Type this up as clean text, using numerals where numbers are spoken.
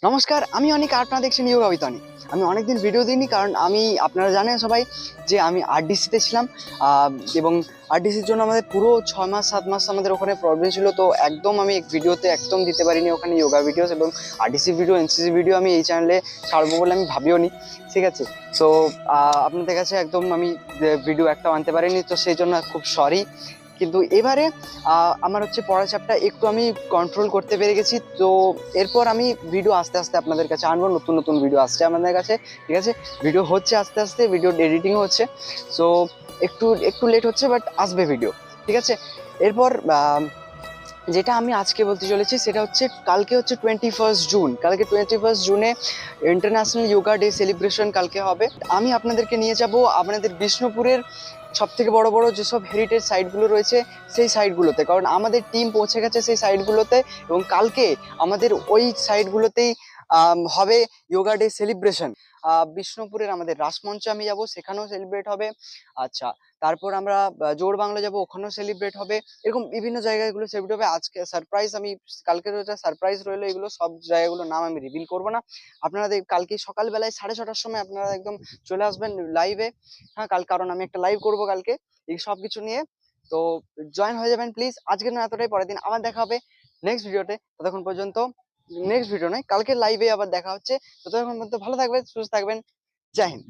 নমস্কার, আমি অনিক, আপনারা দেখছেন ইয়োগা উইথ অনিক। আমি অনেকদিন ভিডিও দিইনি, কারণ আপনারা জানেন সবাই যে আমি আরডিসিতে ছিলাম। আহ, এবং আরডিসির জন্য আমাদের পুরো 6 মাস 7 মাস আমাদের ওখানে প্রবলেম ছিল, তো একদম আমি ভিডিওতে একদম দিতে পারিনি ওখানে যোগা ভিডিওস এবং আরডিসি ভিডিও, এনসিসি ভিডিও আমি এই চ্যানেলে ছাড়বো বলে আমি ভাবিও নি। ঠিক আছে, সো আপনাদের কাছে একদম আমি ভিডিও একটাও আনতে পারিনি, তো সেই জন্য খুব সরি। কিন্তু এবারে আমার হচ্ছে পড়ার চাপটা একটু আমি কন্ট্রোল করতে পেরে গেছি, তো এরপর আমি ভিডিও আস্তে আস্তে আপনাদের কাছে আনবো, নতুন নতুন ভিডিও আসছে আমাদের কাছে। ঠিক আছে, ভিডিও হচ্ছে আস্তে আস্তে, ভিডিও এডিটিং হচ্ছে, সো একটু একটু লেট হচ্ছে, বাট আসবে ভিডিও। ঠিক আছে, এরপর যেটা আমি আজকে বলতে চলেছি সেটা হচ্ছে, কালকে হচ্ছে 21 জুন, কালকে 21 জুনে ইন্টারন্যাশনাল যোগা ডে সেলিব্রেশন কালকে হবে। আমি আপনাদেরকে নিয়ে যাব আপনাদের বিষ্ণুপুরের সব থেকে বড় বড় যেসব হেরিটেজ সাইটগুলো রয়েছে সেই সাইটগুলোতে, কারণ আমাদের টিম পৌঁছে গেছে সেই সাইটগুলোতে, এবং কালকে আমাদের ওই সাইটগুলোতেই হবে যোগা ডে সেলিব্রেশন। বিষ্ণুপুরের আমাদের রাসমঞ্চে আমি যাব, সেখানেও সেলিব্রেট হবে। আচ্ছা, তারপর আমরা জোড় বাংলা যাব, ওখানেও সেলিব্রেট হবে। এরকম বিভিন্ন জায়গাগুলো সেলিব্রেট হবে। আজকে সারপ্রাইজ, আমি কালকে যেটা সারপ্রাইজ রইলো, এগুলো সব জায়গাগুলোর নাম আমি রিভিল করবো না। আপনারা কালকে সকালবেলায় 6:30টার সময় আপনারা একদম চলে আসবেন লাইভে। হ্যাঁ, কারণ আমি একটা লাইভ করব কালকে এই সব কিছু নিয়ে, তো জয়েন হয়ে যাবেন প্লিজ। আজকের জন্য এতটাই, পরের দিন আবার দেখা হবে নেক্সট ভিডিওতে। ততক্ষণ পর্যন্ত, নেক্সট ভিডিও নয়, কালকে লাইভে আবার দেখা হচ্ছে। ততক্ষণ পর্যন্ত ভালো থাকবেন, সুস্থ থাকবেন। জয় হিন্দ।